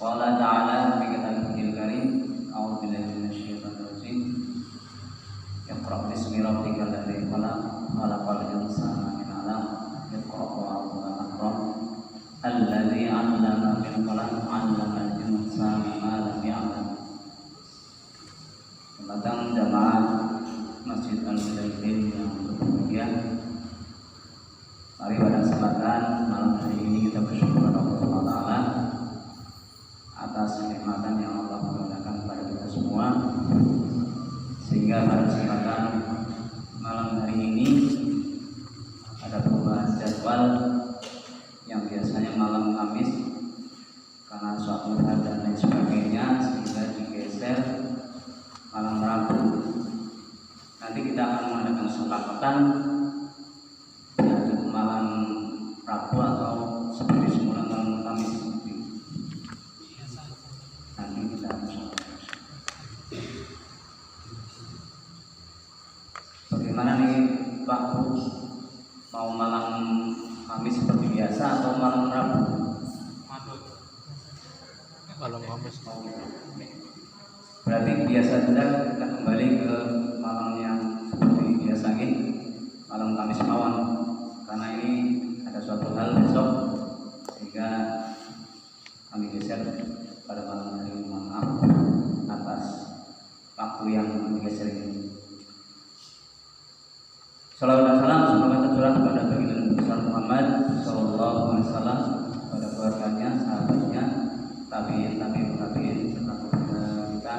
Qala ta'ala fi kitabihil karim, a'udzu billahi minasyaitonir rajim. Iqra' bismi rabbikal ladzi khalaq, khalaqal insana min 'alaq, iqra' wa rabbuka akram, alladzi 'allama bil qalam, 'allamal insana ma lam ya'lam. Datang jamaah Masjid Al-Mujahidin yang berbahagia. Mari pada kesempatan malam hari ini kita bersyukur kepada Allah Taala atas kenikmatan yang Allah berikan kepada kita semua, sehingga pada kesempatan malam hari ini ada perubahan jadwal yang biasanya malam Kamis karena suatu hal dan lain sebagainya, sehingga digeser malam Rabu. Nanti kita akan mengadakan kesepakatan malam Rabu atau seperti semula malam Kamis. Nanti kita bagaimana nih Pak Bu, mau malam Kamis seperti biasa atau malam Rabu? Malam Kamis. Berarti biasa saja kita kembali ke malam yang seperti biasa ini, malam Kamis mawon. Karena ini ada suatu hal besok, sehingga kami geser pada malam hari ini. Mohon maaf atas waktu yang digeser ini. Salawat dan salam semoga tercurah kepada baginda Nabi besar Muhammad Sallallahu Alaihi Wasallam, pada keluarganya, sahabatnya, tabiin, serta keluarga kita.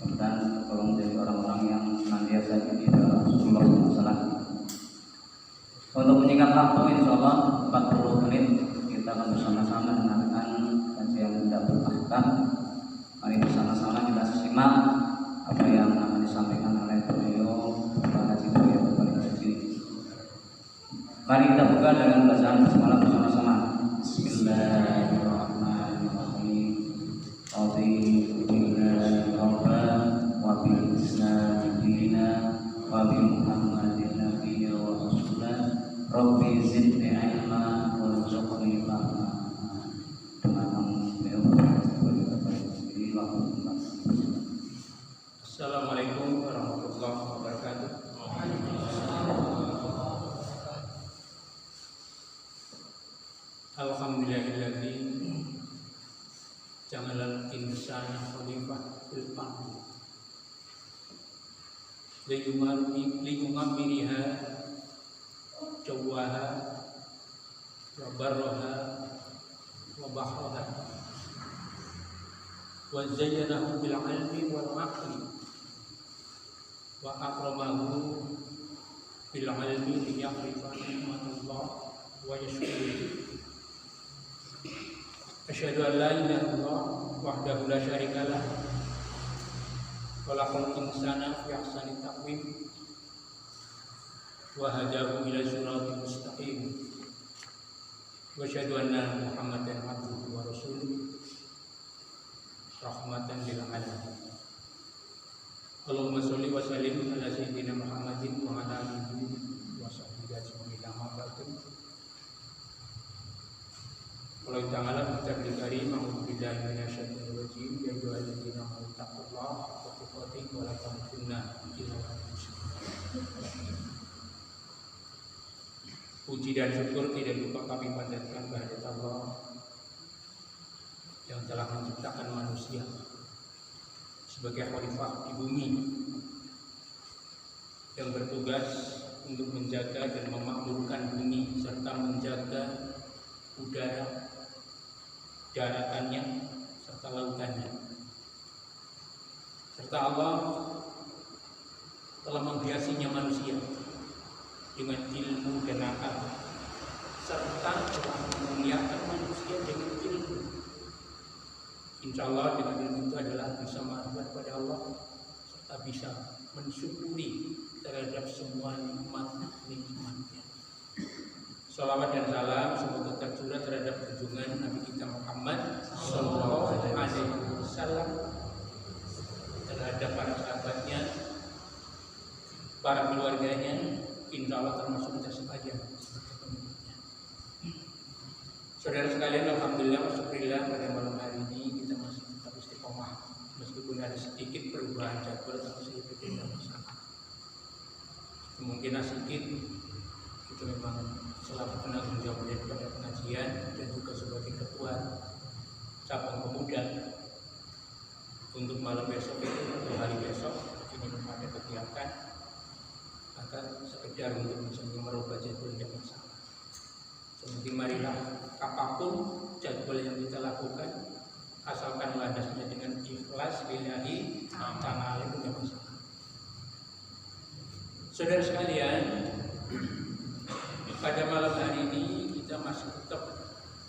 Mudah-mudahan tergolong dari orang-orang yang senantiasa di dalam Rasulullah SAW. Untuk menyingkat waktu, insya Allah 40 menit kita akan bersama-sama mendengarkan kajian Mudabur Ahkam. Mari bersama-sama kita simak apa yang akan disampaikan oleh beliau Bapak Haji Buya Bapak Haji. Mari kita buka dengan bacaan basmalah bersama-sama. Bismillahirrahmanirrahim. Raditu billahi rabban wa bil Islam dinan wa bi Muhammadin nabiyyan wa rasulan. Rabbi zidni ilma warzuqni fahma. Assalamualaikum warahmatullahi wabarakatuh. Alhamdulillahilladzi ja'alal insana khalifah fil ardi liyumammiriha jawaha wa barraha wa bahraha wa zayyanahu bil ilmi wal aqli wa akramahu bil ilmi liya'rifa ni'matallah wa yashkura. Asyhadu an la ilaha illallah wahdahu la syarika lah khalaqal insana fi ahsani taqwim wa hadahu ila siratal mustaqim wa asyhadu anna Muhammadan abduhu wa rasuluh rahmatan lil alamin. Allahumma sholli wa sallim ala sayyidina Muhammadin wa ala alihi wa sahbihi ajma'in. Amma ba'du. Allah Ta'ala kita berkarim, a'udzu billahi minasyaitonir rajim. Ya ayyuhalladzina amanu taqullaha haqqa tuqatih wa la tamutunna illa wa antum muslimun. Puji dan syukur tidak lupa kami panjatkan kehadirat Allah yang telah menciptakan manusia sebagai khalifah di bumi, yang bertugas untuk menjaga dan memakmurkan bumi serta menjaga udara, daratannya serta lautannya. Serta Allah telah menghiasinya manusia dengan ilmu dan akal, serta telah memuliakan manusia dengan ilmu. Insya Allah dengan ilmu itu adalah bisa marifat pada Allah serta bisa mensyukuri terhadap semua nikmat-nikmatnya. Salawat dan salam semoga tercurah terhadap junjungan Nabi kita Muhammad Sallallahu Alaihi Wasallam, terhadap para sahabatnya, para keluarganya, insya Allah termasuk kita sekalian. Saudara sekalian sekalian, alhamdulillah wasyukurillah pada malam hari ini kita masih tetap istiqomah meskipun ada sedikit perubahan jadwal atau sedikit tidak masalah. Kemungkinan sedikit itu memang selalu penanggung jawab daripada pengajian dan juga sebagai ketua cabang pemuda untuk malam besok itu atau hari besok ini memang ada kegiatan akan sekedar untuk misalnya merubah jadwal yang masalah. Seperti marilah apapun jadwal yang kita lakukan asalkan landasnya dengan ikhlas lillahi ta'ala itu tidak masalah. Saudara sekalian, pada malam hari ini kita masih tetap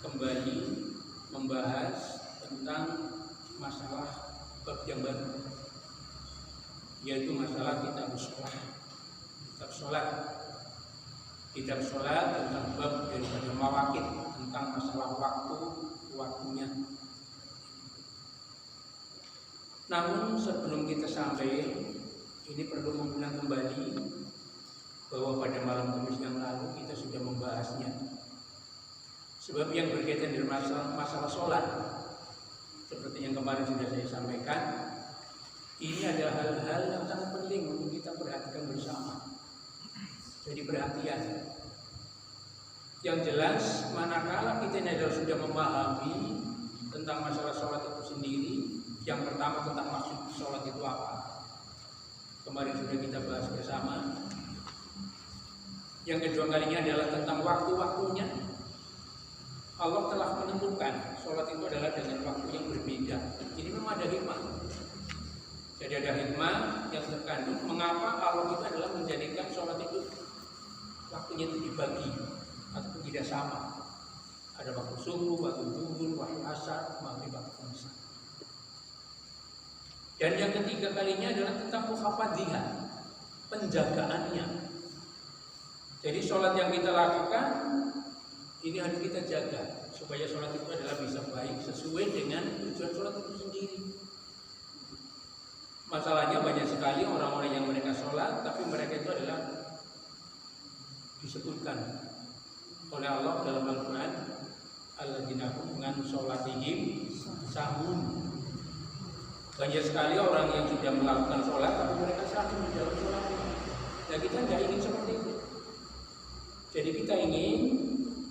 kembali membahas tentang masalah bab yang baru, yaitu masalah kitab sholat tentang bab daripada mawaqit, tentang masalah waktunya. Namun sebelum kita sampai, ini perlu mengulang kembali bahwa pada malam Kamis yang lalu kita sudah membahasnya. Sebab yang berkaitan dengan masalah sholat, seperti yang kemarin sudah saya sampaikan, ini adalah hal-hal yang sangat penting untuk kita perhatikan bersama. Jadi perhatian. Yang jelas, manakala kita ini adalah sudah memahami tentang masalah sholat itu sendiri, yang pertama tentang maksud sholat itu apa. Kemarin sudah kita bahas bersama. Yang kedua kalinya adalah tentang waktu-waktunya. Allah telah menentukan sholat itu adalah dengan waktu yang berbeda. Ini memang ada hikmah. Jadi ada hikmah yang terkandung mengapa Allah itu adalah menjadikan sholat itu waktunya itu dibagi ataupun tidak sama. Ada waktu subuh, waktu zuhur, waktu asar, maghrib, waktu isya. Dan yang ketiga kalinya adalah tentang muhafadzihah, penjagaannya. Jadi sholat yang kita lakukan ini harus kita jaga supaya sholat itu adalah bisa baik sesuai dengan tujuan sholat itu sendiri. Masalahnya banyak sekali orang-orang yang mereka sholat, tapi mereka itu adalah disebutkan oleh Allah dalam Al-Quran, alladzina hum an sholatihim sahun. Banyak sekali orang yang sudah melakukan sholat, tapi mereka sahun di dalam sholatnya. Dan kita tidak ingin seperti itu. Jadi kita ingin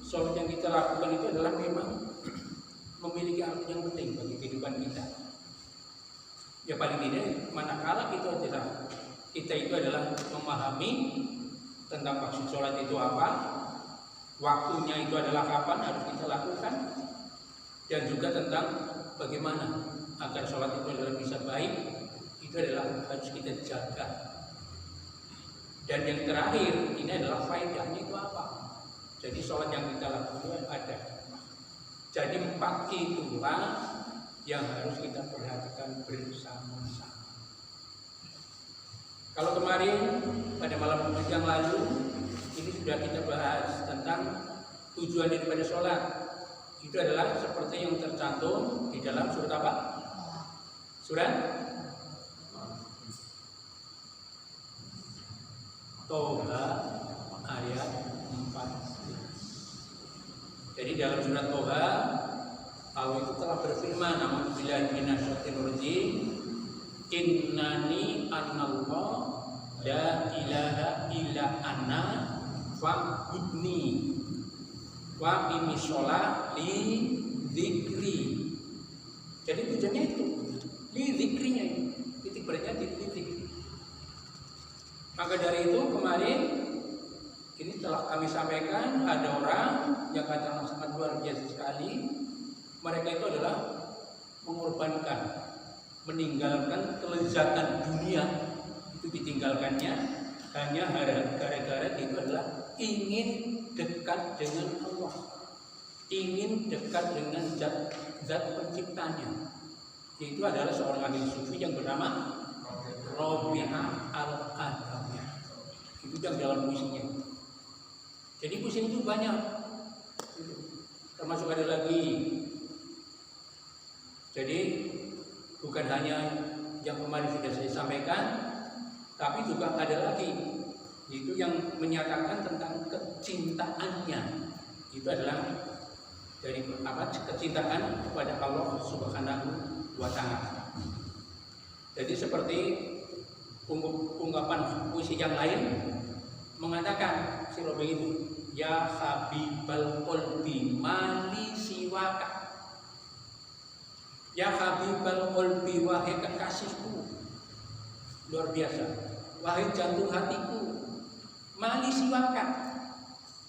sholat yang kita lakukan itu adalah memang memiliki arti yang penting bagi kehidupan kita. Ya paling tidak, manakala kita itu adalah memahami tentang maksud sholat itu apa, waktunya itu adalah kapan harus kita lakukan, dan juga tentang bagaimana agar sholat itu adalah bisa baik, itu adalah harus kita jaga. Dan yang terakhir, ini adalah faedahnya itu apa? Jadi sholat yang kita lakukan ada. Jadi 4 itulah yang harus kita perhatikan bersama-sama. Kalau kemarin pada malam Kamis yang lalu ini sudah kita bahas tentang tujuan daripada sholat. Itu adalah seperti yang tercantum di dalam surat apa? Surat Toha ayat 14. Jadi dalam surat Toha Allah itu telah berfirman, "A'udzubillahi minasyaitonir rajim, innani anallah la ilaha illa ana fa'budni wa qimis sholat li dzikri." Jadi tujuannya itu li dzikrinya ini, titik beratnya di dzikri. Maka dari itu kemarin ini telah kami sampaikan ada orang yang kata sangat luar biasa sekali. Mereka itu adalah mengorbankan, meninggalkan kelezatan dunia itu ditinggalkannya hanya gara-gara itu adalah ingin dekat dengan Allah, ingin dekat dengan zat penciptanya. Itu adalah seorang ahli sufi yang bernama Rabi'ah al-Adawiyah. Itu yang dalam puisinya. Jadi puisi itu banyak, termasuk ada lagi. Jadi bukan hanya yang kemarin sudah saya sampaikan, tapi juga ada lagi, itu yang menyatakan tentang kecintaannya. Itu adalah dari kecintaan kepada Allah Subhanahu wa Ta'ala. Jadi seperti ungkapan puisi yang lain mengatakan si Robi itu, ya habibal qalbi mali siwaka, ya habibal qalbi wahai kekasihku, luar biasa, wahai jantung hatiku, mali siwaka,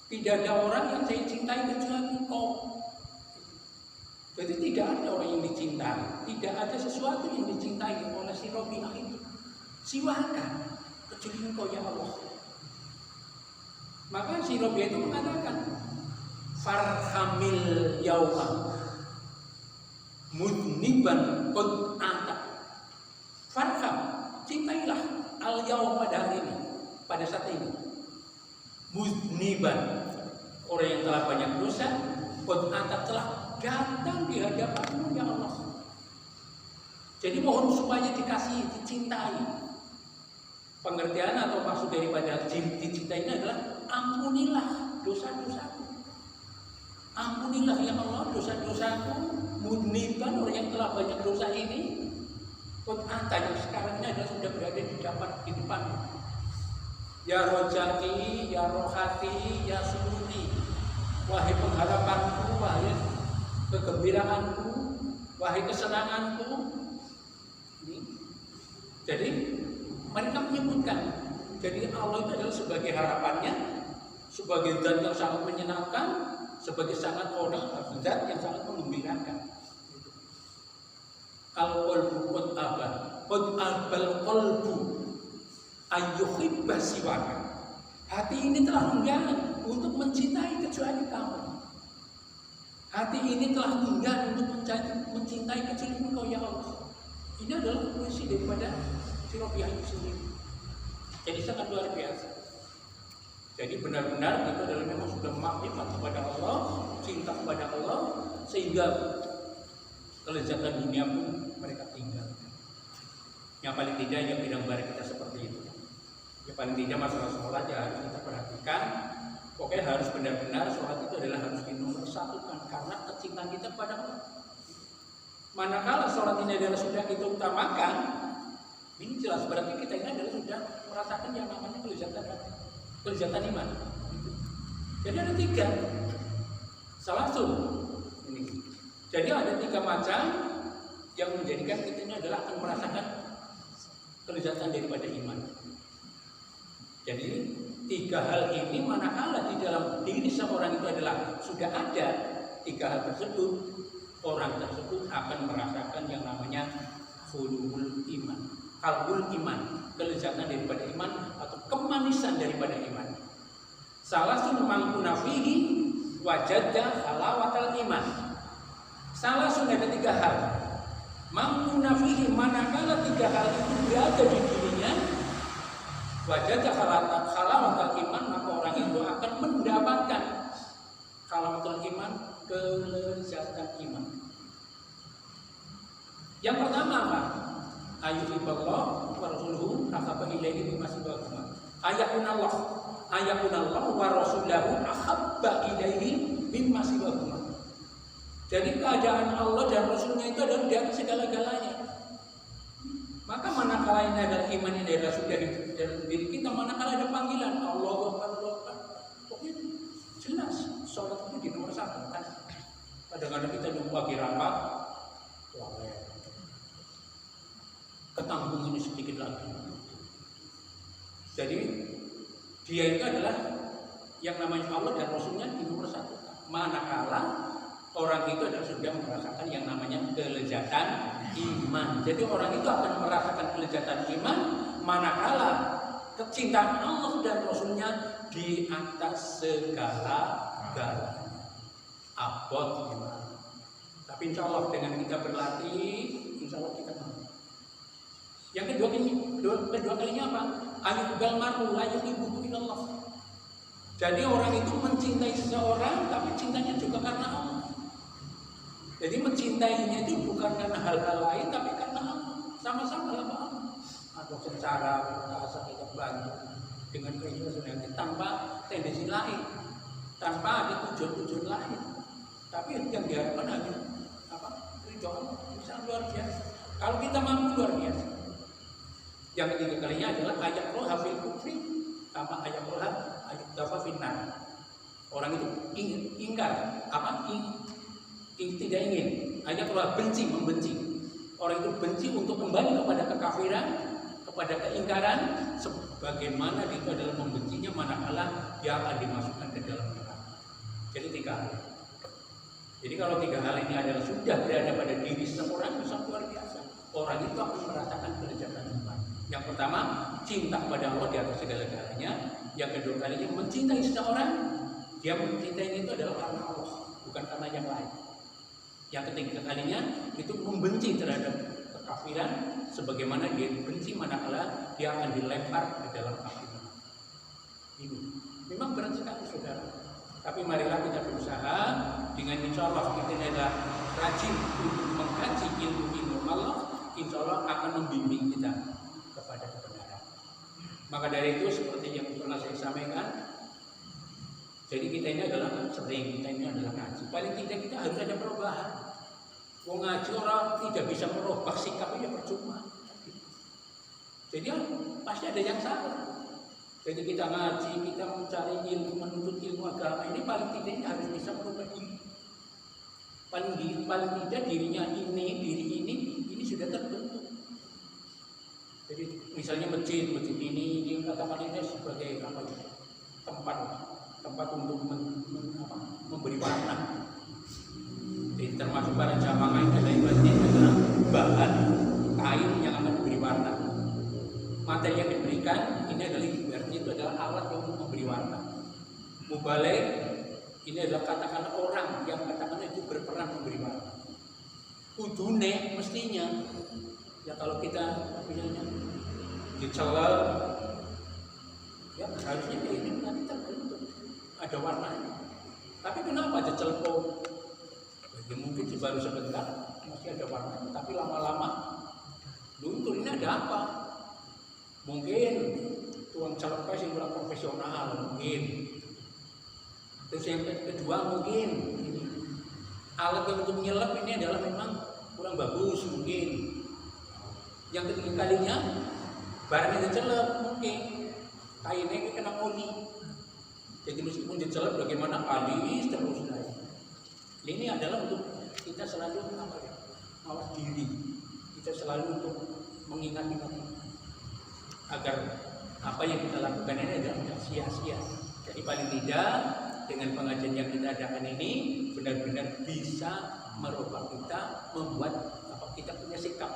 tidak ada orang yang saya cintai kecuali engkau. Jadi tidak ada orang yang dicintai, tidak ada sesuatu yang dicintai oleh si Robiah itu. Siwaka, kecuali engkau ya Allah. Maka si Robiah itu mengatakan, farhamil yauma mudniban qad ata. Farham, cintailah al yaum pada hari ini, pada saat ini. Mudniban, orang yang telah banyak dosa, qad ata, telah datang di hadapanmu ya Allah. Jadi mohon supaya dikasih, dicintai. Pengertian atau maksud daripada dicintai ini adalah ampunilah dosa-dosaku. Ampunilah ya Allah dosa-dosaku. Mudniban, orang yang telah banyak dosa ini, qad anta, yang sekarang ini adalah sudah berada di depanmu. Ya rojaki, ya rohati, ya sururi, wahai pengharapanku, wahai kegembiraanku, wahai kesenanganku. Jadi mereka menyebutkan, jadi Allah itu adalah sebagai harapannya, sebagai zat yang sangat menyenangkan, sebagai zat yang sangat menggembirakan. Al-qalbu qad abal qalbu ayyuhibba siwaka. Hati ini telah enggan untuk mencintai kecuali kamu. Hati ini telah enggan untuk mencintai kecuali engkau ya Allah. Ini adalah puisi daripada si Robiah itu sendiri. Jadi sangat luar biasa. Jadi benar-benar itu adalah memang sudah makrifat kepada Allah, cinta kepada Allah, sehingga kelezatan dunia pun mereka tinggal. Yang paling tidak yang bidang barat kita seperti itu. Yang paling tidak masalah sholat ya harus kita perhatikan. Pokoknya harus benar-benar sholat itu adalah harus dinomorsatukan karena kecintaan kita kepada Allah. Manakala sholat ini adalah sudah kita utamakan, ini jelas berarti kita ini adalah sudah merasakan yang namanya kelezatan iman. Jadi ada 3 salasul ini. Jadi ada 3 macam yang menjadikan kita ini adalah akan merasakan kelezatan daripada iman. Jadi 3 hal ini manakala di dalam diri seorang itu adalah sudah ada 3 hal tersebut, orang tersebut akan merasakan yang namanya khulul iman, qalbul iman, kelezatan daripada iman atau kemanisan daripada iman. Salasun mangkuna fihi wajadda halawatal iman. Salasun ada 3 hal. Mangkuna fihi, manakala 3 hal itu berada di dirinya, wajadda halawatal iman, maka orang itu akan mendapatkan halawatul iman, kelezatan iman. Yang pertama apa? Ayyuhiballah wa rasuluhu ahabba ilaihi mimma siwahuma. Ayakunallah wa rasulahu ahabba ilaihi mimma siwahuma. Jadi keadaan Allah dan Rasulnya itu adalah di atas segala-galanya. Maka manakala ini adalah iman yang adalah sudah hidup dalam diri kita, manakala ada panggilan Allahu Akbar, pokoknya jelas sholat itu di nomor 1 kan. Kadang-kadang kita jumpa pagi rapat, ketanggung ini sedikit lagi. Jadi dia itu adalah yang namanya Allah dan Rasulnya di nomor 1. Manakala orang itu adalah sudah merasakan yang namanya kelezatan iman. Jadi orang itu akan merasakan kelezatan iman manakala kecintaan Allah dan Rasulnya di atas segala-galanya. Abot iman. Tapi insya Allah dengan kita berlatih, insya Allah kita mampu. Yang kedua kalinya apa? Ayyuhal mar'u la yuhibbu illallah. Jadi orang itu mencintai seseorang, tapi cintanya juga karena Allah. Jadi mencintainya itu bukan karena hal-hal lain, tapi karena Allah. Sama-sama lah Allah. Atau secara rasa kita bantu dengan keikhlasan hati tanpa tendensi lain, tanpa ada tujuan-tujuan lain. Tapi yang diharapkan hanya ridho Allah, bisa luar biasa. Kalau kita mampu luar biasa. Yang ketiga kalinya adalah ayat roha fil kufri, sama ayat roha ayat dafa finnar. Orang itu ingkar, tidak ingin. Ayat roha benci, membenci. Orang itu benci untuk kembali kepada kekafiran, kepada keingkaran, sebagaimana itu adalah membencinya manakala dia akan dimasukkan ke dalam neraka. Jadi 3 hal. Jadi kalau 3 hal ini adalah sudah berada pada diri seseorang, bisa luar biasa. Orang itu akan merasakan kelezatan iman. Yang pertama, cinta kepada Allah di atas segala-galanya. Yang kedua kalinya, mencintai seseorang. Dia mencintainya itu adalah karena Allah, bukan karena yang lain. Yang ketiga kalinya, itu membenci terhadap kekafiran, sebagaimana dia benci manakala dia akan dilempar ke dalam api. Ini memang berat sekali, saudara. Tapi marilah kita berusaha dengan insya Allah kita adalah rajin untuk mengkaji ilmu Allah. Insya Allah akan membimbing kita kepada kebenaran. Maka dari itu seperti yang pernah saya sampaikan, jadi kita ini adalah sering, kita ini adalah ngaji. Paling tidak kita harus ada perubahan. Mau ngaji orang tidak bisa merubah sikapnya percuma. Jadi pasti ada yang salah. Jadi kita ngaji, kita mencari ilmu, menuntut ilmu agama ini paling tidak harus bisa merubah diri. Paling tidak dirinya ini sudah terbentuk. Jadi misalnya masjid ini katakan ini sebagai tempat untuk memberi warna. Jadi termasuk para jamaah ini adalah masjid adalah bahan kain yang akan diberi warna. Materi yang diberikan ini adalah alat yang memberi warna. Mubalek ini adalah katakan orang yang katakan itu berperan memberi warna. Udune mestinya ya kalau kita misalnya dicelal ya harusnya ini nanti terbentuk ada warnanya. Tapi kenapa dicelko? Ya mungkin baru sebentar masih ada warnanya, tapi lama-lama luntur. Ini ada apa? Mungkin tuang celok yang kurang profesional mungkin. Terus yang kedua mungkin alat yang untuk menyelap ini adalah memang kurang bagus mungkin. Yang ketiga kalinya barang yang dicelap mungkin kainnya kena oli. Jadi meskipun dicelap bagaimana alis terus naik. Ini adalah untuk kita selalu mawas diri. Kita selalu untuk mengingat-ingat agar apa yang kita lakukan ini tidak sia-sia. Jadi paling tidak dengan pengajian yang kita adakan ini benar-benar bisa merubah kita, membuat kita punya sikap.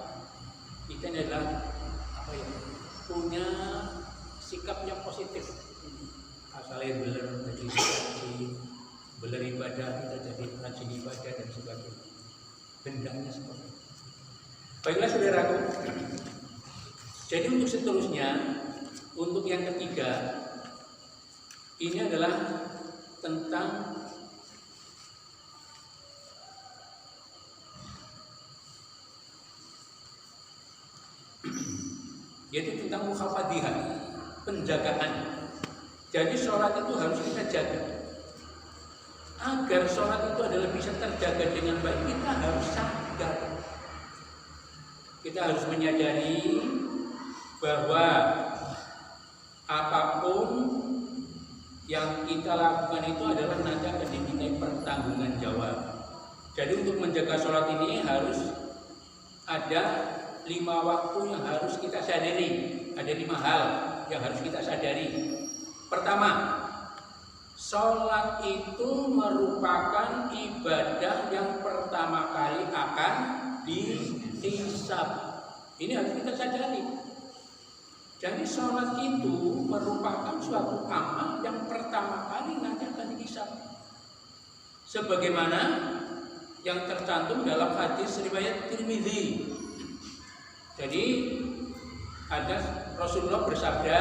Kita adalah punya sikap yang positif. Asalnya beler ibadah, kita jadi rajin ibadah dan sebagainya. Bendanya seperti itu. Baiklah saudaraku. Jadi untuk seterusnya, untuk yang ketiga, ini adalah tentang yaitu tentang mukhafadhah, penjagaan. Jadi sholat itu harus kita jaga. Agar sholat itu adalah bisa terjaga dengan baik, kita harus sadar. Kita harus menyadari bahwa apapun yang kita lakukan itu adalah nanti akan dimintai pertanggungan jawab. Jadi untuk menjaga sholat ini harus ada 5 waktu yang harus kita sadari. Ada 5 hal yang harus kita sadari. Pertama, sholat itu merupakan ibadah yang pertama kali akan dihisab. Ini harus kita sadari. Jadi sholat itu merupakan suatu amal yang pertama kali nanti akan dihisab. Sebagaimana yang tercantum dalam hadis riwayat Tirmidzi. Jadi ada Rasulullah bersabda,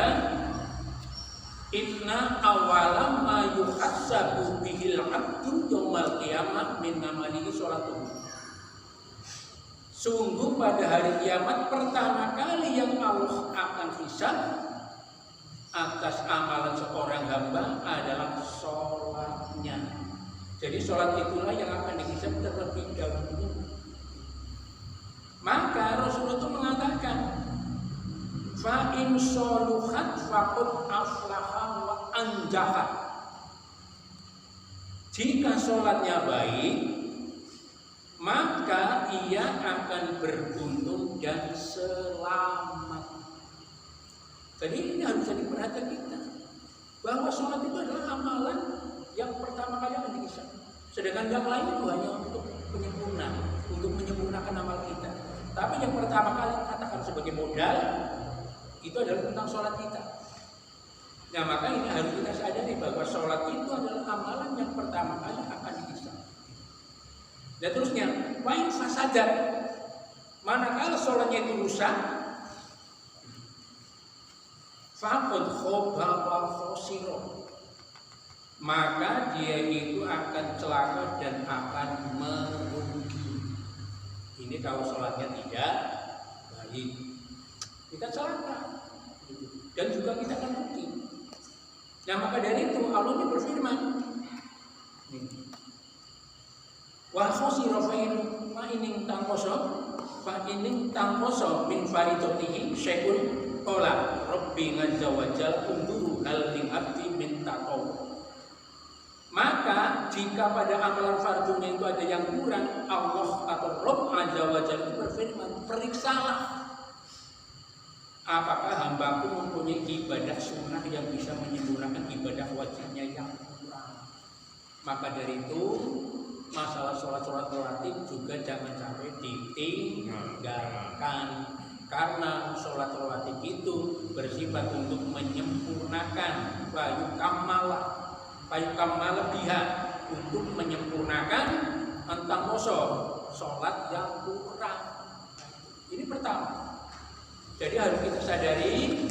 "Inna awwalam ma yuhassabu bihil 'abdu yaumal qiyamah min amalihi sholatuhu." Sungguh pada hari kiamat pertama kali yang Allah akan hisab atas amalan seorang hamba adalah sholatnya. Jadi sholat itulah yang akan dihisab terlebih dahulu. Maka Rasulullah itu mengatakan, fa in soluhat faqad aflaha wa anjaha. Jika sholatnya baik, maka ia akan beruntung dan selamat. Jadi ini harus jadi perhatian kita, bahwa sholat itu adalah amalan yang pertama kali akan dihisab. Sedangkan yang lain itu hanya untuk menyempurnakan amal kita. Tapi yang pertama kali katakan sebagai modal itu adalah tentang sholat kita. Nah, maka ini harus kita sadari bahwa sholat itu adalah amalan yang pertama kali akan dihisab. Dan terusnya, wain fasadat, manakala sholatnya itu rusak, faqad khaba wa khasira, maka dia itu akan celaka dan akan merugi. Ini kalau sholatnya tidak baik, kita celaka dan juga kita akan rugi. Nah, maka dari itu Allah ini berfirman, wa khasira fa in tangkoso min faridotihi syai'un qala rabbi azza wa jalla unduru hal lil abdi min taqwa. Maka jika pada amalan fardunya itu ada yang kurang, Allah atau Rabb azza wa jalla itu berfirman, periksalah apakah hambaku mempunyai ibadah sunnah yang bisa menyempurnakan ibadah wajibnya yang kurang. Maka dari itu masalah sholat rawatib juga jangan sampai ditinggalkan, karena sholat rawatib itu bersifat untuk menyempurnakan payukamala biha, untuk menyempurnakan tentang sholat yang kurang. Ini pertama. Jadi harus kita sadari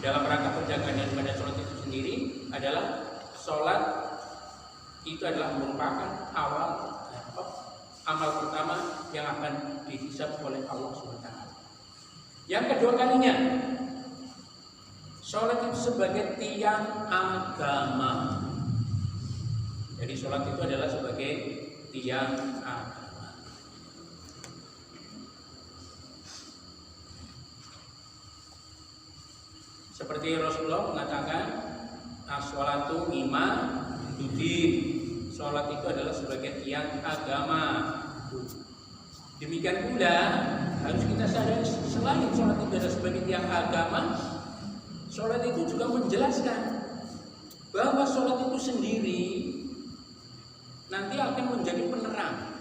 dalam rangka penjagaan daripada sholat itu sendiri adalah sholat itu adalah merupakan awal amal pertama yang akan dihisab oleh Allah SWT. Yang kedua kalinya, sholat itu sebagai tiang agama. Jadi sholat itu adalah sebagai tiang agama. Seperti Rasulullah mengatakan, as-sholatu imaduddin, sholat itu adalah sebagai tiang agama. Demikian pula harus kita sadari, selain sholat itu adalah sebagai tiang agama, sholat itu juga menjelaskan bahwa sholat itu sendiri nanti akan menjadi penerang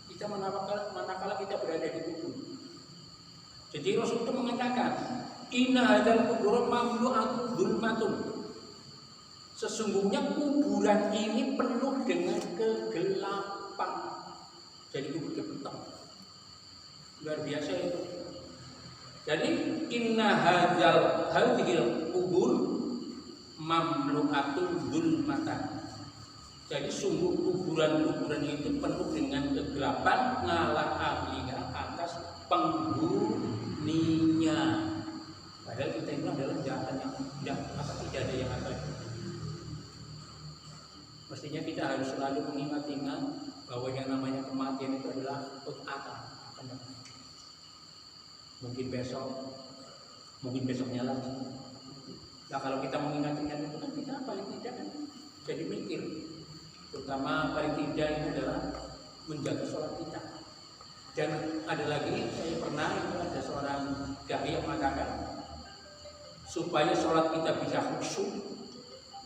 kita manakala kita berada di kubur. Jadi Rasul itu mengatakan, inna hadzal kubur mamlu'atun dzulmatun, sesungguhnya kuburan ini penuh dengan kegelapan. Jadi kubur kebetok, luar biasa itu. Jadi inna hadzal kubur mamlu'atun dzulmatan, jadi sungguh kuburan-kuburan itu penuh dengan kegelapan, ngalah ahlinya atas penghuninya. Padahal kita ini adalah kejahatan yang tidak ada yang abadi. Mestinya kita harus selalu mengingat-ingat bahwa yang namanya kematian itu adalah akan datang. Mungkin besoknya lagi. Nah, kalau kita mengingat-ingat itu kan kita paling tidak kan jadi mikir. Terutama paling tidak itu adalah menjaga sholat kita. Dan ada lagi, saya pernah itu ada seorang dai yang mengatakan, supaya sholat kita bisa khusyuk,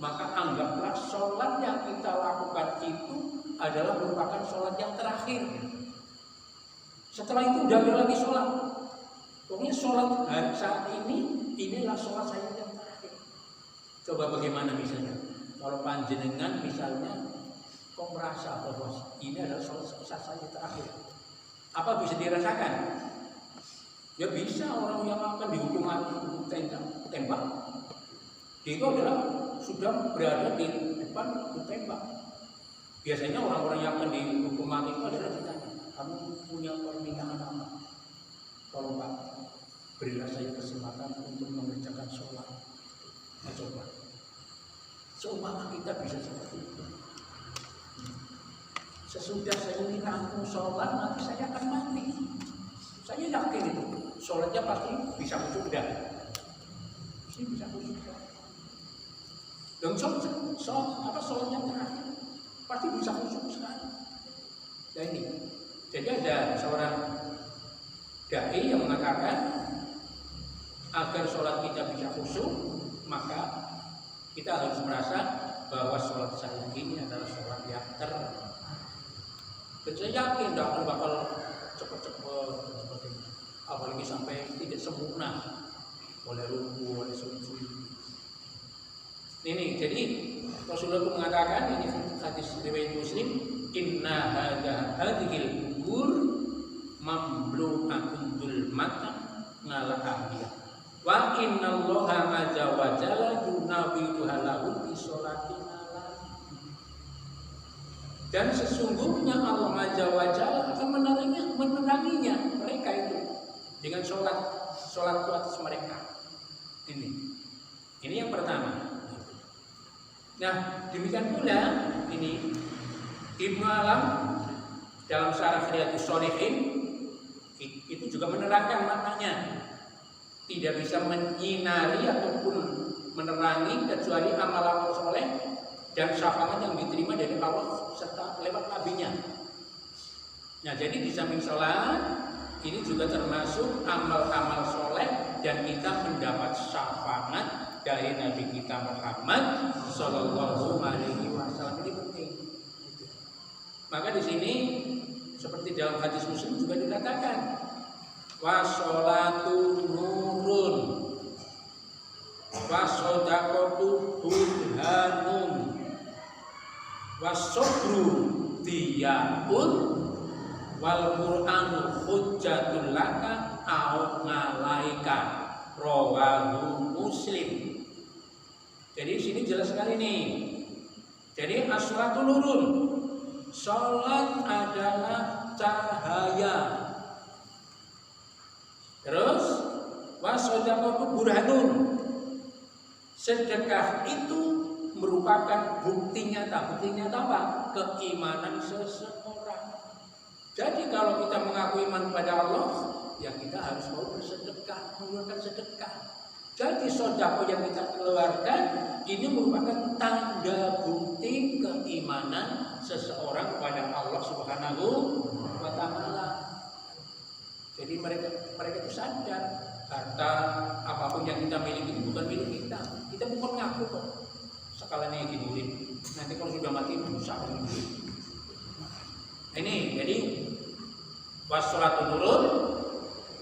maka anggaplah sholat yang kita lakukan itu adalah merupakan sholat yang terakhir. Setelah itu udah ada lagi sholat. Pokoknya sholat hari saat ini, inilah sholat saya yang terakhir. Coba bagaimana misalnya, kalau panjenengan misalnya kok merasa bahwa ini adalah sholat saya terakhir, apa bisa dirasakan? Ya bisa, orang yang akan dihukum mati tembak, dia itu adalah sudah berada di depan ditembak. Biasanya orang-orang yang akan dihukum mati itu adalah ditanya, kamu punya permintaan apa? Tolong Pak, berilah saya kesempatan untuk mengerjakan sholat. Nah, coba kita bisa seperti itu. sesudah saya ini rampung sholat nanti saya akan mati. Saya yakin itu, sholatnya pasti bisa khusyuk dah. Pasti bisa khusyuk dah. Dan sholatnya terakhir pasti bisa khusyuk sekali. Dan ini, jadi ada seorang dai yang mengatakan agar sholat kita bisa khusyuk, maka kita harus merasa bahwa sholat saya ini adalah sholat yang terbaik. Dan saya yakin tidak akan bakal cepat-cepat, apalagi sampai tidak sempurna oleh ruku, oleh sujud. Ini jadi Rasulullah mengatakan, ini hadis riwayat Muslim, inna hadhil kubur mamlu'atun dzulmatan ngala ahliya wa innallaha azza wa jalla yunabidu halahu bi sholatin ala. Dan sesungguhnya Allah azza wa jalla akan meneranginya mereka itu dengan sholat ku atas mereka. Ini yang pertama. Nah, demikian pula ini Ibnu Alam dalam Syarah Riyadhus Shalihin itu juga menerangkan maknanya. Tidak bisa menyinari ataupun menerangi kecuali amal-amal soleh dan syafaat yang diterima dari Allah serta lewat nabinya. Nah, jadi di samping sholat ini juga termasuk amal-amal soleh dan kita mendapat syafaat dari Nabi kita Muhammad Sallallahu Alaihi Wasallam. Ini penting. Maka di sini seperti dalam hadis Muslim juga dikatakan, washolatu nurun, wasodaqatu burhanun, wasobru diya'un, wal Qur'anu hujjatul laka au ngalaika, rawahu Muslim. Jadi di sini jelas sekali nih. Jadi as-sholatu nurun, sholat adalah cahaya. Terus wasodaqatu burhanun, sedekah itu merupakan bukti nyata. Bukti nyata apa? Keimanan seseorang. Jadi kalau kita mengaku iman pada Allah, ya kita harus mau bersedekah, mengeluarkan sedekah. Jadi sedekah yang kita keluarkan ini merupakan tanda bukti keimanan seseorang kepada Allah Subhanahu wa Ta'ala. Jadi mereka itu sadar harta apapun yang kita miliki itu bukan milik kita. Kita bukan ngaku kok. Sekalian ini duit. Nanti kalau sudah mati rusak duit. Ini jadi washolatu nurun,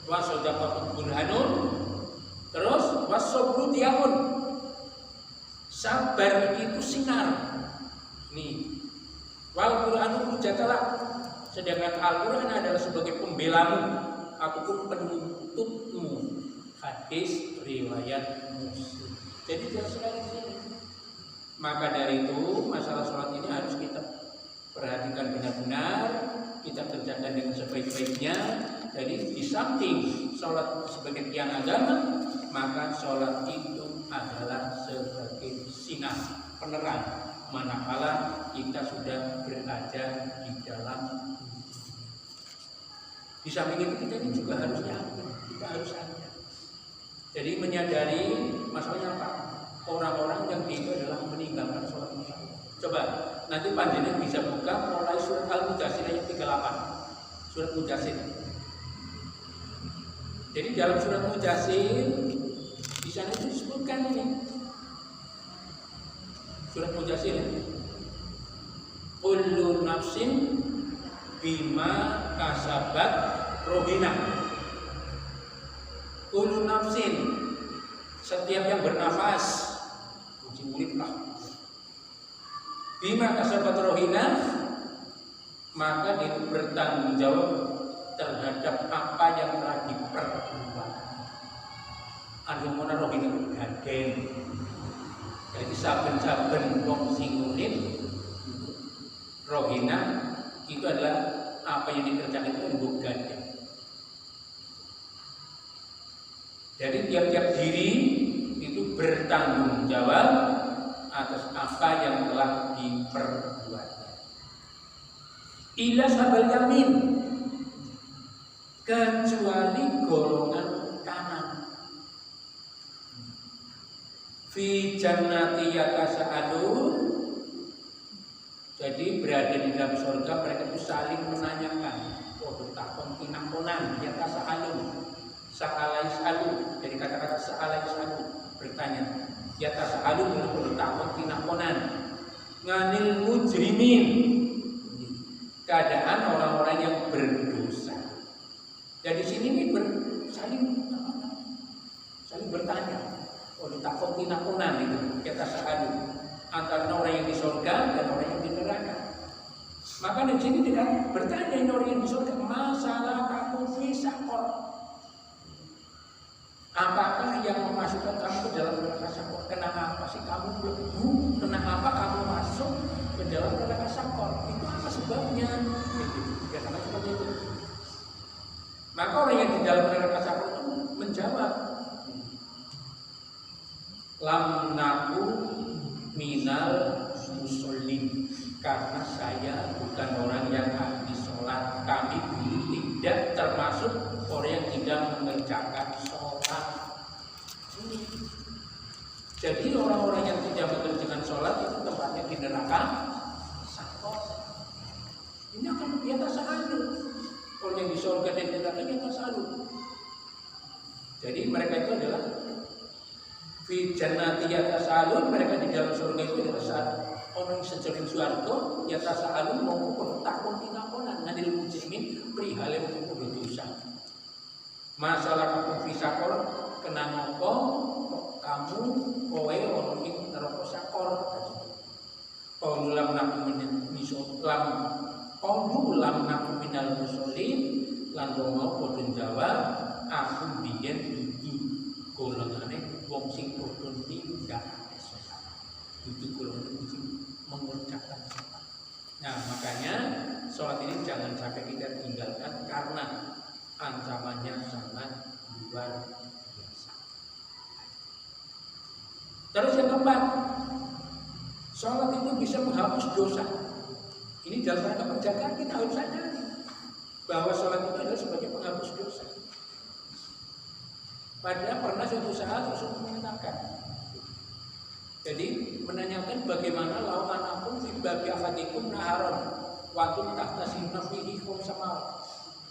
wasodaqatu burhanun, terus wasobru diya'un, sabar itu sinar. Nih, wal Qur'anu hujjatalak, sedangkan Al-Quran adalah sebagai pembelamu ataupun penuntutmu. Hadis riwayat Muslim. Jadi jelas sekali di sini. Maka dari itu masalah sholat ini harus kita perhatikan benar-benar, kita kerjakan dengan sebaik-baiknya. Jadi di samping sholat sebagai tiang agama, maka sholat itu adalah sebagai sinar penerang manakala kita sudah berada di dalam. Di samping itu kita ini juga harus yakin, kita harus sadar. Jadi menyadari masalahnya apa? Orang-orang yang itu adalah meninggalkan sholat masalah. Coba nanti panjenengan bisa buka mulai surat Al-Mujassir ayat 38. Surat Mujassir. Jadi dalam surat Mujassir di sana itu disebutkan ini. Surat Mujassir. Kullu nafsin bima kasabat rohina. Kullu nafsin, setiap yang bernafas, uriplah. Bima kasabat rohina, maka dia bertanggung jawab terhadap apa yang telah diperbuat. Anjumona rohina gaden. Jadi saben-saben wong sing urip rohina itu adalah apa yang dikerjakan itu bukan. Jadi tiap-tiap diri itu bertanggung jawab atas apa yang telah diperbuatnya. ila sabal yamin, kecuali golongan kanan. Fi jannati yatasaalun, jadi berada di dalam surga mereka itu saling menanyakan. Waduh takon tinamponan yatasaalun, sa'alai salu, dari kata-kata sa'alai salu, bertanya. Yatasaalun waduh takon tinamponan nganil mujrimin, keadaan orang-orang yang berdosa. Jadi sini ini saling bertanya. Oh, takut tinakunan itu kita sekali antara orang yang di surga dan orang yang di neraka. Maka di sini tidak bertanya orang yang di surga, masalah kamu bisa kok. Apakah yang memasukkan kamu ke dalam neraka sakor? Kenapa sih kamu melebu? Kenapa kamu masuk ke dalam neraka sakor? Itu apa sebabnya? Ya karena seperti itu. Maka orang yang di dalam neraka sakor itu menjawab, lam naku minal muslim, karena saya bukan orang yang ahli sholat. Kami tidak termasuk orang yang tidak mengerjakan sholat. Jadi orang-orang yang tidak mengerjakan sholat itu tempatnya di neraka sakor. Ini akan di atas salu. Orang yang di surga dan di neraka di atas salu. Jadi mereka itu adalah fi jannati yatasaalun, mereka di dalam surga itu yatasaalun. Orang sejeling suarga yatasaalun mau ukur takun tinamponan nganil mujrimin perihal yang berdosa. Masalah kamu fi sakor, kenapa kamu kowe orang ing neraka sakor? Qaululam nakum minal muslimin, lan mau padha jawab aku biyen dudu golongane wong sing padha ninggal sholat. Itu golongan sing mengerjakan sholat. Nah, makanya sholat ini jangan sampai kita tinggalkan karena ancamannya sangat luar biasa. Terus yang keempat, sholat itu bisa menghapus dosa. Ini dalam rangka penjagaan kita harus sadari bahwa sholat itu adalah sebagai penghapus dosa. Padahal pernah suatu saat Rasul mengatakan, jadi menanyakan bagaimana lawan ampun fi babi ahadikum naharon waktu tahta sinnafihi sama.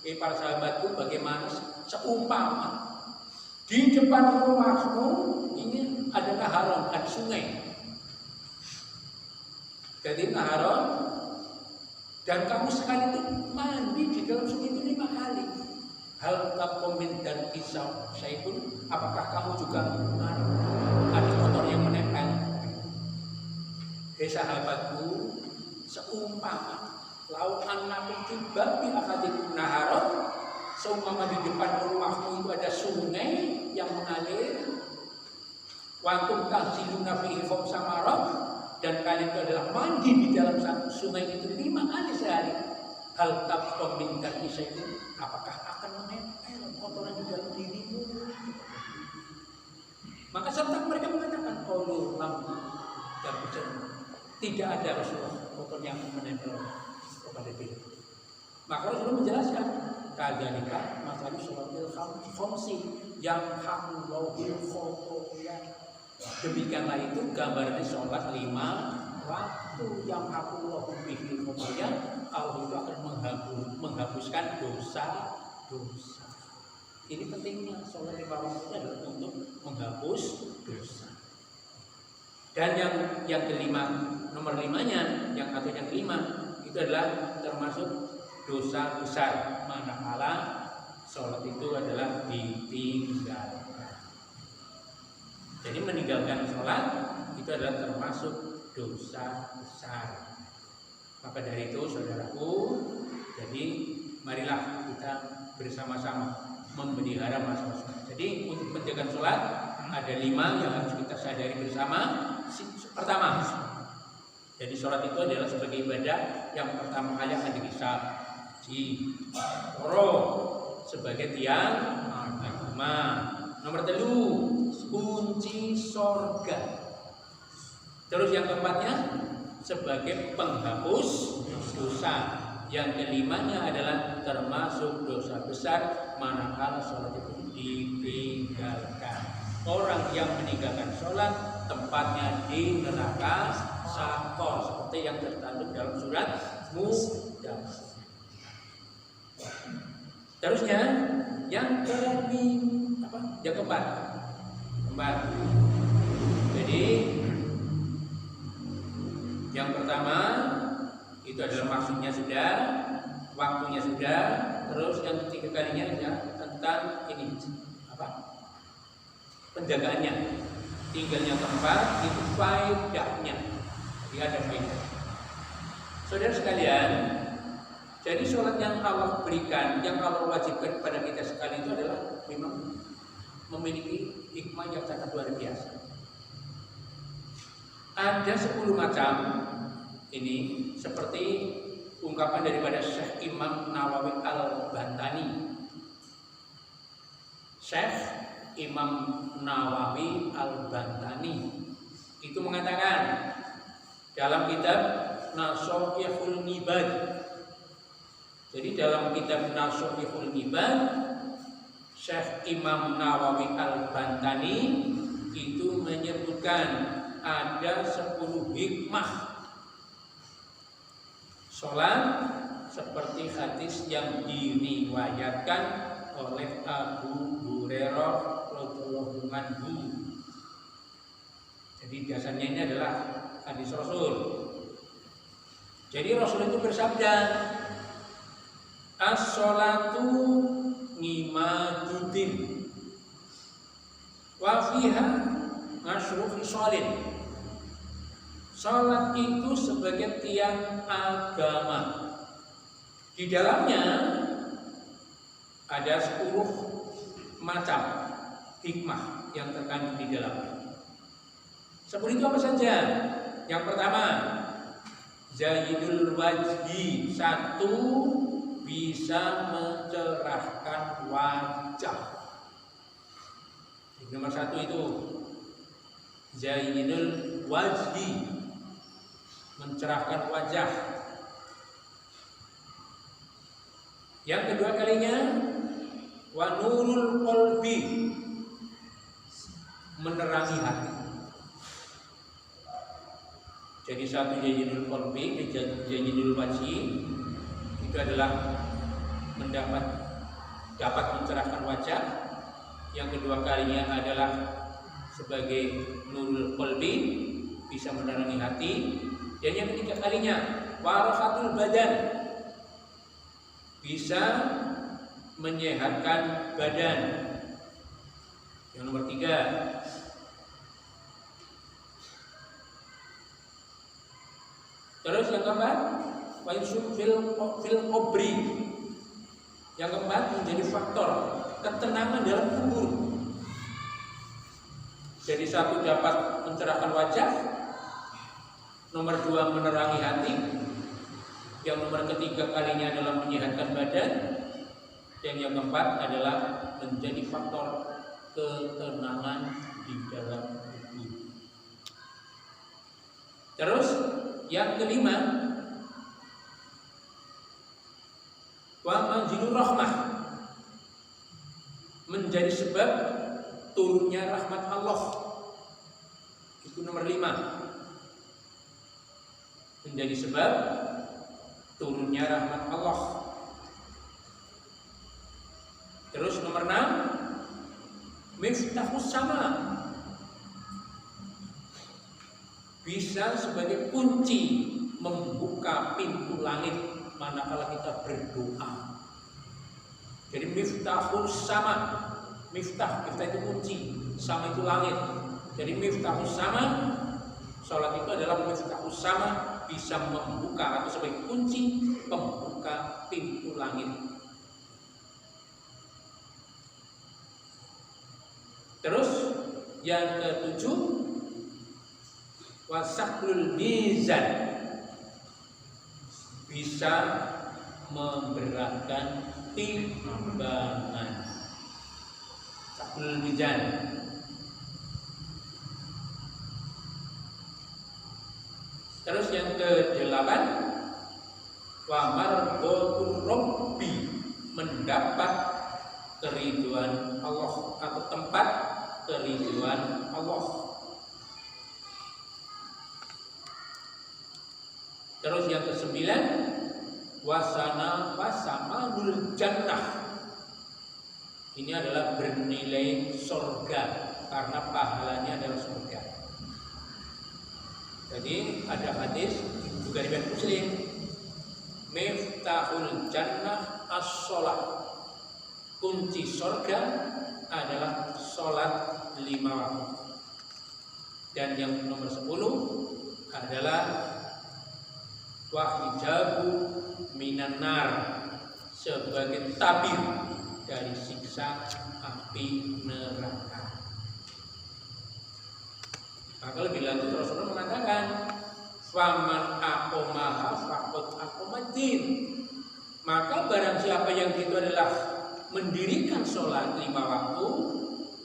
Para sahabatku, bagaimana seumpama di depan rumahmu ini ada naharon, ada sungai. Jadi naharon, dan kamu sekali itu mandi di dalam sungai itu 5 kali. Hal takomin dan pisau saya pun, apakah kamu juga ada kotor yang menempel? Hei sahabatku, seumpama lautan nakum tiba bi akadikum naharon, seumpama di depan rumahmu itu ada sungai yang mengalir, wantum tahsiluna fihi khamsamarot, dan kalian itu adalah mandi di dalam satu sungai itu 5 kali sehari. Hal takomin dan pisau itu, apakah akan menempel kotoran di dalam dirimu? Maka serta mereka mengatakan qaulu lam dan tidak ada Rasulullah kotor yang menempel kepada diri. Maka Rasulullah menjelaskan kadzalika masalah sholatil khamsi yang hamlauhil khotoyan. Demikianlah itu gambarnya sholat 5 waktu yang hamlauhu bihil khotoyan. Allah itu akan menghapuskan dosa-dosa. Ini pentingnya sholat 5 waktu adalah untuk menghapus dosa. Dan yang kelima, nomor 5-nya, yang kelima itu adalah termasuk dosa besar manakala sholat itu adalah ditinggalkan. Jadi meninggalkan sholat itu adalah termasuk dosa besar. Maka dari itu saudaraku, jadi marilah kita bersama-sama memelihara masalah sholat. Jadi untuk menjaga sholat ada 5 yang harus kita sadari bersama. Pertama, jadi sholat itu adalah sebagai ibadah yang pertama kali akan dihisab di sebagai tiang agama. Nomor 3, kunci sorga. Terus yang keempatnya sebagai penghapus dosa. Yang kelimanya adalah termasuk dosa besar manakala sholat itu ditinggalkan. Orang yang meninggalkan sholat tempatnya di neraka sakor, seperti yang tercantum dalam surat Mudaththir. Terusnya yang keempat. Jadi yang pertama itu adalah maksudnya sudah, waktunya sudah. Terus yang ketiga kalinya adalah tentang ini penjagaannya, tinggalnya tempat itu faedahnya. Jadi ada faedah. Saudara sekalian, jadi sholat yang Allah berikan, yang Allah wajibkan kepada kita sekali itu adalah memang memiliki hikmah yang sangat luar biasa. Ada 10 macam ini, seperti ungkapan daripada Syekh Imam Nawawi Al-Bantani. Syekh Imam Nawawi Al-Bantani itu mengatakan dalam kitab Nashihul Ibad. Jadi dalam kitab Nashihul Ibad, Syekh Imam Nawawi Al-Bantani itu menyebutkan ada 10 hikmah sholat seperti hadis yang diriwayatkan oleh Abu Hurairah radhiyallahu anhu. Jadi biasanya ini adalah hadis Rasul. Jadi Rasul itu bersabda, as-sholatu ngimaduddin wa fiha asyru khisalin. Salat itu sebagai tiang agama. Di dalamnya ada 10 macam hikmah yang terkandung di dalamnya. 10 itu apa saja? Yang pertama, zayyidul wajhi, 1, bisa mencerahkan wajah. Nomor 1 itu zayyidul wajhi, mencerahkan wajah. Yang kedua kalinya, wa nurul qalbi, menerangi hati. Jadi 1 zayyidul qalbi, zayyidul wajhi itu adalah dapat mencerahkan wajah. Yang kedua kalinya adalah sebagai nurul qalbi, bisa menerangi hati. Dan yang ketiga kalinya warahatul badan, bisa menyehatkan badan. Yang nomor 3, terus yang keempat, wa yusuf fil qabri. Yang keempat menjadi faktor ketenangan dalam kubur. Jadi 1 dapat mencerahkan wajah, nomor 2 menerangi hati, yang nomor ketiga kalinya adalah menyehatkan badan, dan yang keempat adalah menjadi faktor ketenangan di dalam kubur. Terus yang kelima, wa manzilur rahmah, menjadi sebab turunnya rahmat Allah. Itu nomor 5, menjadi sebab turunnya rahmat Allah. Terus nomor 6, miftahus sama, bisa sebagai kunci membuka pintu langit manakala kita berdoa. Jadi miftahus sama, miftah itu kunci, sama itu langit. Jadi miftahus sama, sholat itu adalah miftahus sama, bisa membuka atau sebagai kunci pembuka pintu langit. Terus yang ke-7, wasaklul mizan, bisa memberatkan timbangan. Saklul mizan. Terus yang ke-8, wa mendapat keriduan Allah atau tempat keriduan Allah. Terus yang ke-9, wasamanul jannah. Ini adalah bernilai surga karena pahalanya adalah surga. Jadi ada hadis juga riwayat Muslim, miftahul jannah as-shalah. Kunci surga adalah sholat 5 waktu. Dan yang nomor 10 adalah wahijabu minan nar, sebagai tabir dari siksa api neraka. Maka lebih lanjut Rasulullah mengatakan, faman aqomaha faqad aqomadin. Maka barang siapa yang itu adalah mendirikan sholat 5 waktu,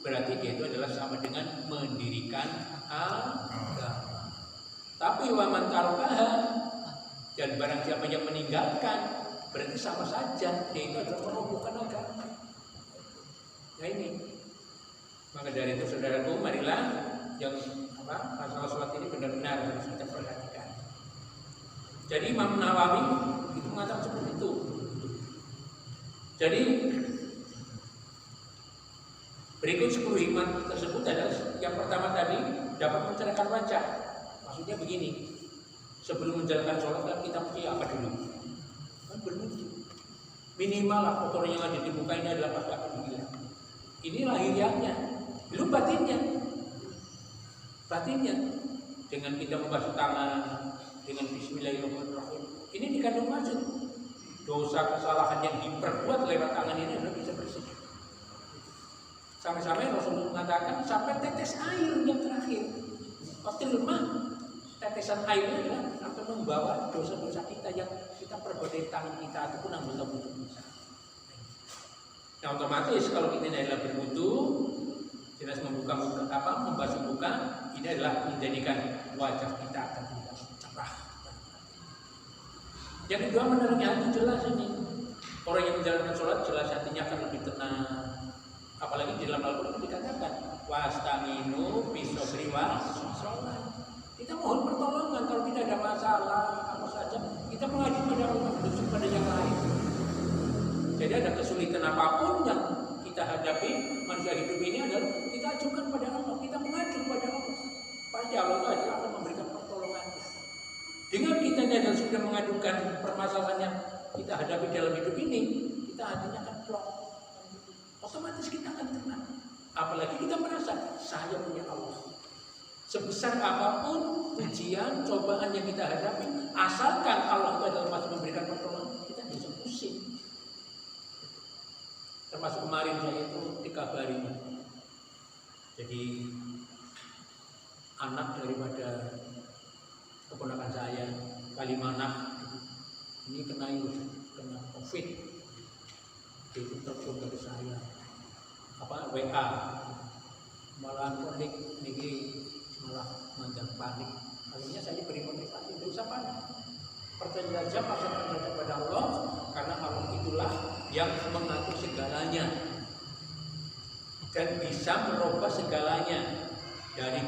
berarti dia itu adalah sama dengan mendirikan agama. Tapi waman tarokaha, dan barang siapa yang meninggalkan, berarti sama saja dia itu adalah merobohkan agama. Nah ini, maka dari itu saudaraku, marilah yang masalah sholat ini benar-benar harus kita perhatikan. Jadi Imam Nawawi itu mengatakan seperti itu. Jadi berikut 10 hikmah tersebut adalah yang pertama tadi, dapat mencerahkan wajah. Maksudnya begini, sebelum menjalankan sholat kan kita mesti apa dulu? Kan berwudu. Minimal lah kotor yang ada di muka ini adalah pakai apa dulu. Ini lahiriahnya, belum batinnya. Batinnya dengan kita membasuh tangan dengan Bismillahirrahmanirrahim. Ini dikandung maksud. Dosa kesalahan yang diperbuat lewat tangan ini adalah bisa bersih. Sampai-sampai Rasulullah mengatakan sampai tetes air yang terakhir. Pasti lemah. Tetesan air ini akan membawa dosa-dosa kita yang kita perbuat dari tangan kita ataupun anggota tubuh kita. Nah otomatis kalau kita adalah berwudu, jelas membasuh muka, ini adalah menjadikan wajah kita akan tidak cerah. Yang kedua, menerangi hati, jelas ini. Orang yang menjalankan sholat jelas hatinya akan lebih tenang. Apalagi di dalam Al-Quran dikatakan wasta'inu bisobri was-sholat. Kita mohon pertolongan kalau kita ada masalah apa saja, kita mengadu pada Allah, bukan pada yang lain. Jadi ada kesulitan apapun yang kita hadapi manusia hidup ini adalah kita ajukan pada Allah, kita mengadu pada Allah. Pasti Allah itu akan memberikan pertolongannya. Dengan kita dan sudah mengadukan permasalahan yang kita hadapi dalam hidup ini, kita hatinya akan plong. Otomatis kita akan tenang. Apalagi kita merasa saya punya Allah. Sebesar apapun ujian, cobaan yang kita hadapi, asalkan Allah itu adalah masih memberikan pertolongan, kita bisa pusing. Termasuk kemarin saya itu dikabari. Jadi anak daripada keponakan saya, Kalimanah, ini kena COVID, itu telepon dari saya, WA, malah panik, ini malah manjang panik. Akhirnya saya beri motivasi, tidak usah panik. Percaya saja, pasrahkan kepada Allah, karena Allah itulah yang mengatur segalanya dan bisa merubah segalanya dari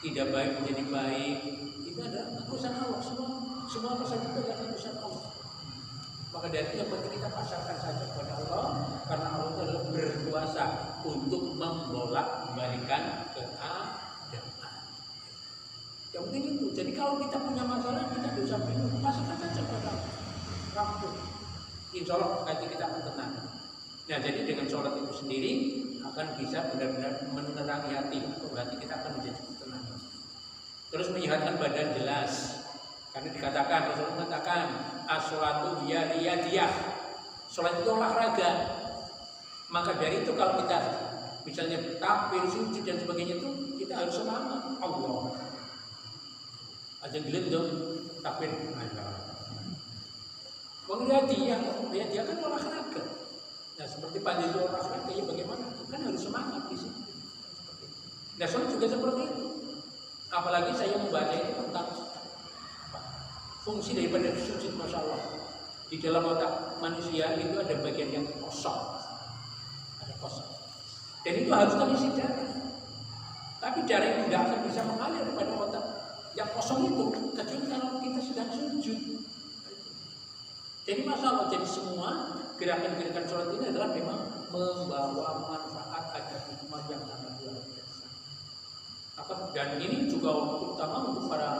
tidak baik menjadi baik. Itu adalah urusan Allah, semua urusan itu adalah urusan Allah. Maka dari itu yang penting kita pasrahkan saja kepada Allah, karena Allah itu adalah berkuasa untuk membolak-balikan keadaan. Yang penting itu. Jadi kalau kita punya masalah, kita tidak usah bingung, pasrahkan saja kepada Allah. Insya Allah nanti kita akan tenang. Nah, jadi dengan sholat itu sendiri akan bisa benar-benar menerangi hati, berarti kita akan menjadi tenang. Terus menyehatkan badan jelas. Karena dikatakan, Rasulullah mengatakan, as-sholatu riyadiyah. Sholat itu olahraga. Maka dari itu kalau kita misalnya takbir, sujud dan sebagainya itu, kita harus semangat. Allah. Aja gila dong, takbir. Dia kan olahraga. Nah seperti pagi itu olahraga, ya bagaimana? Kan harus semangat di sini. Nah sholat juga seperti itu. Apalagi saya membaca itu tentang fungsi daripada sujud, masya Allah. Di dalam otak manusia itu ada bagian yang kosong, ada kosong. Dan itu harus terisi darah. Tapi darah itu tidak akan bisa mengalir pada otak yang kosong itu, kecuali kalau kita sedang sujud. Jadi masalah, jadi semua gerakan-gerakan sholat ini adalah memang membawa manfaat, ada hikmah yang sangat luar biasa. Dan ini juga terutama untuk para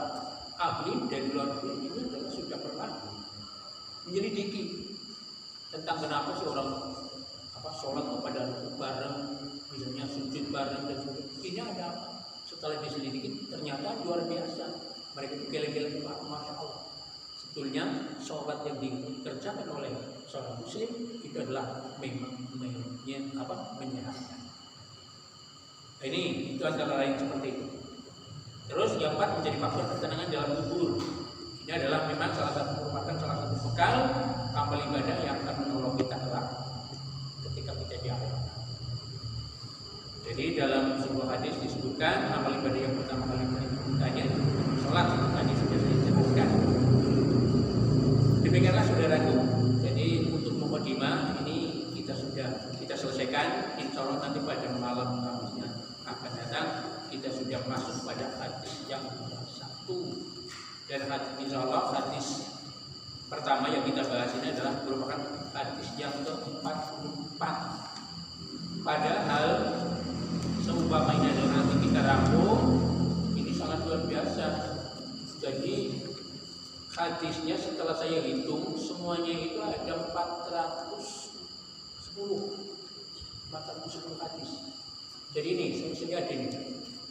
ahli dari luar negeri ini adalah sudah pernah menyelidiki tentang kenapa sih orang sholat kepada bareng, misalnya sujud bareng dan sebagainya. Ini ada apa? Setelah diselidiki ternyata luar biasa. Mereka itu geleng-geleng, masya Allah. Sebetulnya sholat yang dikerjakan oleh seorang muslim itu adalah memang menyehatkan. Ini itu antara lain seperti itu. Terus yang keempat menjadi faktor ketenangan dalam kubur. Ini adalah memang merupakan salah satu bekal amal ibadah yang akan menolong kita kelak ketika kita di akhirat. Jadi dalam sebuah hadis disebutkan amal ibadah yang pertama kali ditanya sholat, tadi sudah saya jelaskan. Demikianlah saudaraku. Jadi untuk mukadimah ini kita selesaikan. Insya Allah nanti pada malam Kamisnya akan datang kita sudah masuk pada hadis yang ke-1. Dan hadis insya Allah hadis pertama yang kita bahas ini adalah merupakan hadis yang ke-44. Padahal seumpamanya adalah nanti kita rangkum, ini sangat luar biasa. Jadi hadisnya setelah saya hitung semuanya itu ada 410 hadis. Jadi ini saya lihat ini.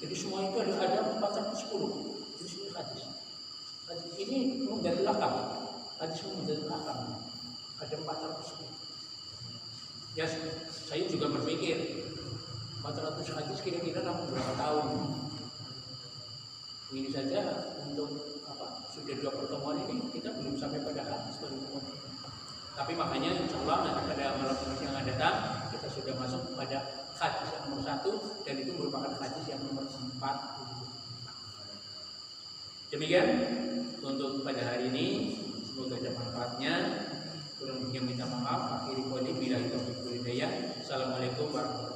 Jadi semua itu ada 410 hadis. Hadis ini menjadi belakang. Hadis menjadi belakang. Ada 410. Ya, saya juga berpikir 400 hadis kira-kira berapa tahun? Ini saja untuk sudah 2 pertemuan ini kita belum sampai pada hadis pertemuan. Tapi makanya insya Allah nanti pada malam yang akan datang kita sudah masuk pada hadis yang nomor 1 dan itu merupakan hadis yang nomor 4. Demikian untuk pada hari ini, semoga ada manfaatnya. Kurang lebihnya minta maaf. Akhiri qouli billahi taufiq wal hidayah. Assalamualaikum warahmatullahi wabarakatuh.